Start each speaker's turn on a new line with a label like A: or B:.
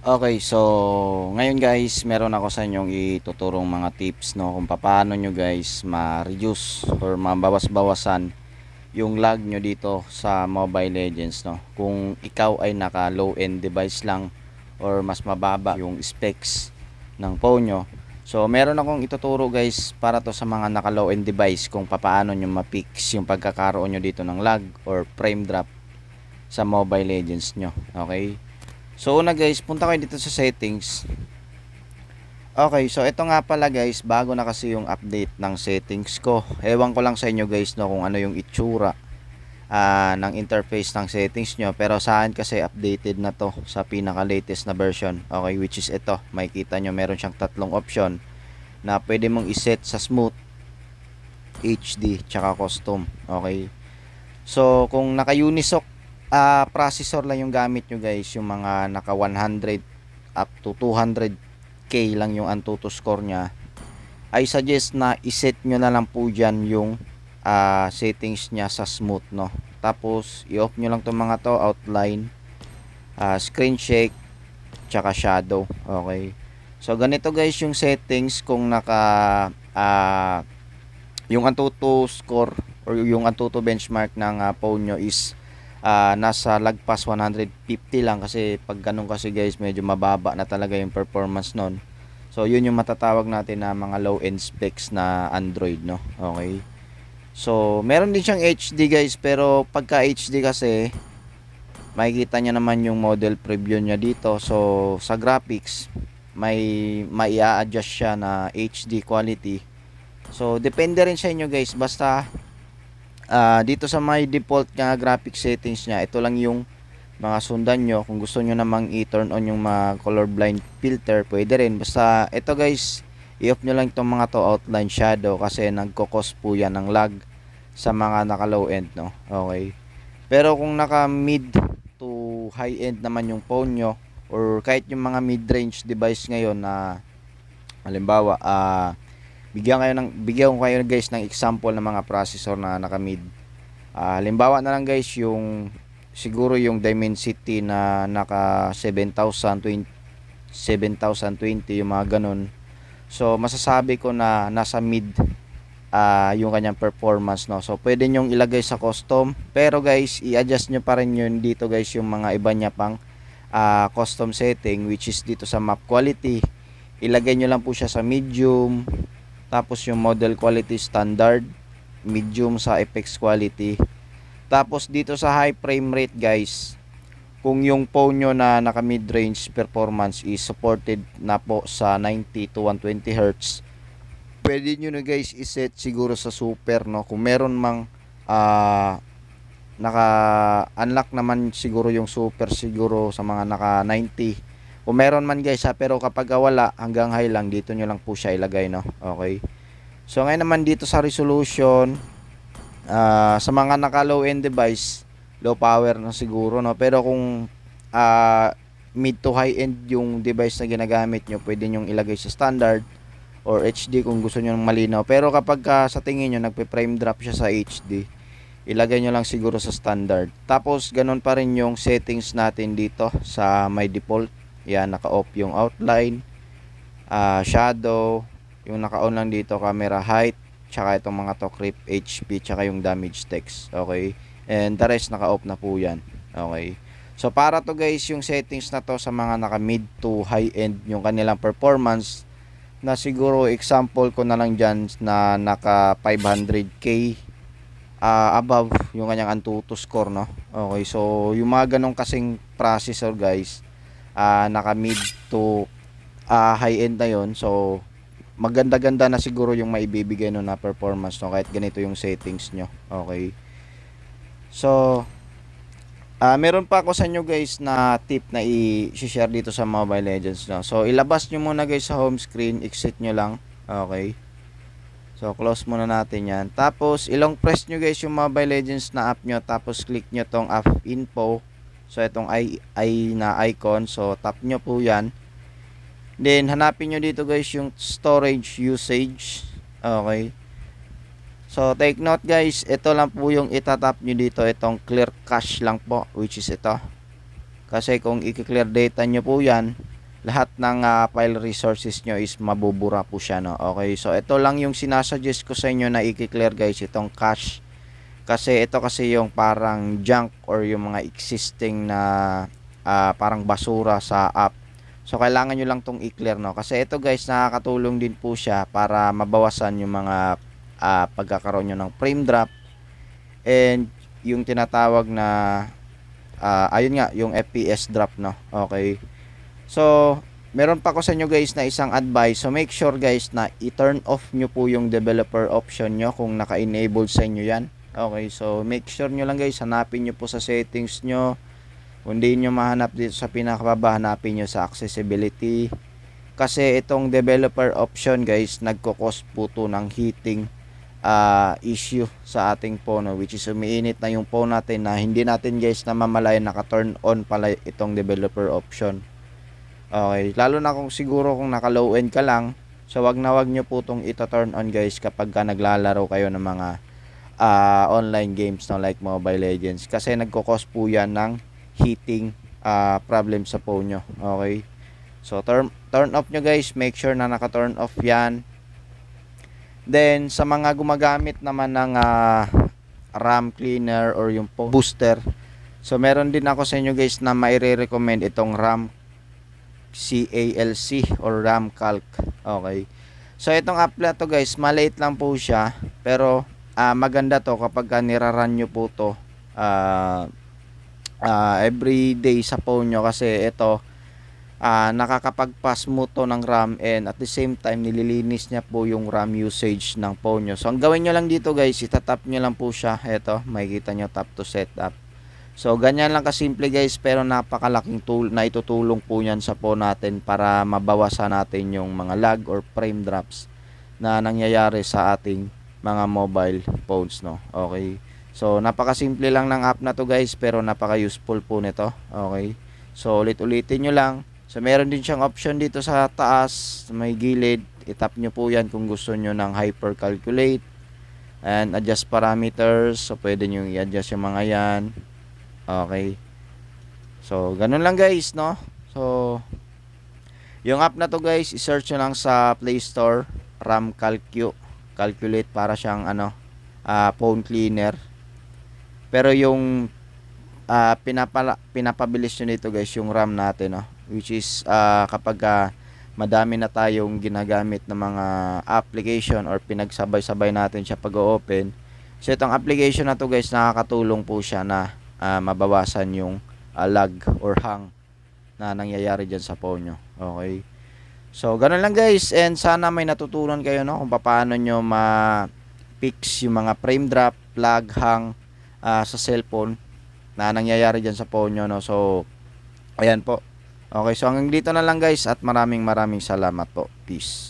A: Okay, so ngayon guys, meron ako sa inyong ituturong mga tips no kung paano nyo guys ma-reduce or mabawas-bawasan yung lag nyo dito sa Mobile Legends no. Kung ikaw ay naka low end device lang or mas mababa yung specs ng phone nyo. So meron akong ituturo guys para to sa mga naka low end device kung paano nyo ma-fix yung pagkakaroon nyo dito ng lag or frame drop sa Mobile Legends nyo. Okay? So una guys, punta kayo dito sa settings. Okay, so ito nga pala guys, bago na kasi yung update ng settings ko. Ewan ko lang sa inyo guys no kung ano yung itsura ng interface ng settings nyo. Pero saan kasi updated na to sa pinaka latest na version. Okay, which is ito. Makikita nyo meron siyang tatlong option na pwede mong iset sa smooth, HD, tsaka custom. Okay. So kung naka Unisoc processor lang yung gamit nyo guys, yung mga naka 100 up to 200k lang yung Antutu score nya, I suggest na iset nyo na lang po dyan yung settings nya sa smooth no. Tapos i-off nyo lang itong mga to, outline, screen shake, tsaka shadow. Okay, so ganito guys yung settings kung naka yung Antutu score or yung Antutu benchmark ng phone nyo is nasa lagpas 150 lang, kasi pag ganun kasi guys medyo mababa na talaga yung performance nun. So yun yung matatawag natin na mga low end specs na Android no. Okay, so meron din siyang HD guys, pero pagka HD kasi makikita nyo naman yung model preview nya dito. So sa graphics may adjust siya na HD quality. So depende rin sa inyo guys, basta dito sa my default nga graphic settings nya, ito lang yung mga sundan nyo. Kung gusto nyo namang i-turn on yung mga colorblind filter, pwede rin. Basta ito guys, i-off nyo lang itong mga to, outline, shadow, kasi nagkukos po yan ng lag sa mga naka low end no. Okay, pero kung naka mid to high end naman yung phone nyo, or kahit yung mga mid range device ngayon na halimbawa bigyan ko kayo guys ng example ng mga processor na naka mid. Halimbawa na lang guys yung siguro yung Dimensity na naka 7020, yung mga ganun. So masasabi ko na nasa mid yung kanyang performance no. So pwede nyong ilagay sa custom, pero guys i-adjust nyo pa rin yun dito guys, yung mga iba nya pang custom setting, which is dito sa map quality. Ilagay nyo lang po siya sa medium, tapos yung model quality standard, medium sa effects quality. Tapos dito sa high frame rate guys, kung yung phone nyo na naka mid range performance is supported na po sa 90 to 120 Hz, pwede nyo na guys iset siguro sa super no. Kung meron mang naka unlock naman siguro yung super, siguro sa mga naka 90 kung meron man guys pero kapag wala, hanggang high lang, dito nyo lang po siya ilagay no. Okay, so ngayon naman dito sa resolution, sa mga naka low end device, low power na siguro no. Pero kung mid to high end yung device na ginagamit nyo, pwede nyong ilagay sa standard or HD kung gusto nyo malinaw. Pero kapag sa tingin nyo nagpe-frame drop siya sa HD, ilagay nyo lang siguro sa standard. Tapos ganun pa rin yung settings natin dito sa my default. Yan, naka-off yung outline, shadow, yung naka-on lang dito camera height, tsaka itong mga to creep HP, tsaka yung damage text. Okay, and the rest naka-off na po yan. Okay, so para to guys yung settings na to sa mga naka mid to high end yung kanilang performance, na siguro example ko na lang dyan na naka 500k above yung kanyang Antutu score no. Okay, so yung mga ganong kasing processor guys, naka mid to high end na yon, so maganda-ganda na siguro yung maibibigay no na performance no, kahit ganito yung settings nyo. Okay, so meron pa ako sa inyo guys na tip na i-share dito sa Mobile Legends no. So ilabas nyo muna guys sa home screen, exit nyo lang. Okay, so close muna natin yan. Tapos ilong press nyo guys yung Mobile Legends na app nyo, tapos click nyo tong app info. So itong I na icon, so tap nyo po yan. Then hanapin nyo dito guys yung storage usage. Okay, so take note guys, ito lang po yung itatap nyo dito, itong clear cache lang po, which is ito. Kasi kung i-clear data nyo po yan, lahat ng file resources nyo is mabubura po siya, no? Okay, so ito lang yung sinasuggest ko sa inyo na i-clear guys, itong cache. Kasi ito kasi yung parang junk or yung mga existing na parang basura sa app. So kailangan nyo lang tong i-clear, no? Kasi ito guys, nakakatulong din po siya para mabawasan yung mga pagkakaroon nyo ng frame drop and yung tinatawag na ayun nga, yung FPS drop, no? Okay. So, meron pa ko sa inyo guys na isang advice. So, make sure guys na i-turn off nyo po yung developer option nyo kung naka-enable sa inyo yan. Okay, so make sure nyo lang guys, hanapin nyo po sa settings nyo. Kung di nyo mahanap dito sa pinakababa, hanapin nyo sa accessibility. Kasi itong developer option guys, nagko-cause po to ng heating issue sa ating phone, which is umiinit na yung phone natin na hindi natin guys namamalayan naka-turn on pala itong developer option. Okay, lalo na kung siguro kung naka-low end ka lang, so wag nyo po itong ito-turn on guys kapag naglalaro kayo ng mga online games, no, like Mobile Legends, kasi nagko-cause po yan ng heating problem sa phone nyo. Okay, so turn off nyo guys, make sure na naka-turn off yan. Then sa mga gumagamit naman ng RAM cleaner or yung booster, so meron din ako sa inyo guys na maire-recommend itong RAM CALC or RAM Calc. Okay, so itong app na to guys, maliit lang po siya, pero maganda to kapag niraran nyo po to every day sa phone nyo, kasi ito nakakapag-pass mo to ng RAM and at the same time nililinis niya po yung RAM usage ng phone nyo. So ang gawin nyo lang dito guys, itatap nyo lang po siya. Eto, makikita nyo, tap to setup. So ganyan lang kasimple guys, pero napakalaking tool na itutulong po yan sa phone natin para mabawasan natin yung mga lag or frame drops na nangyayari sa ating mga mobile phones, no? Okay, so napakasimple lang ng app na to guys, pero napaka useful po nito. Okay, so ulit-ulitin nyo lang. So meron din siyang option dito sa taas, may gilid. I-tap nyo po yan kung gusto nyo ng hyper calculate and adjust parameters. So pwede nyo i-adjust yung mga yan. Okay, so ganun lang guys, no? So yung app na to guys, i-search nyo lang sa Play Store, RAM Calculate, para siyang phone cleaner. Pero yung pinapabilis nyo nito guys yung RAM natin, no? Which is kapag madami na tayong ginagamit ng mga application or pinagsabay-sabay natin siya pag-open. So itong application na to guys, nakakatulong po siya na mabawasan yung lag or hang na nangyayari dyan sa phone nyo. Okay, so ganun lang guys, and sana may natutunan kayo, no, kung paano nyo ma-fix yung mga frame drop, lag, hang sa cellphone na nangyayari dyan sa phone nyo, no. So ayan po. Okay, so hanggang dito na lang guys, at maraming salamat po. Peace.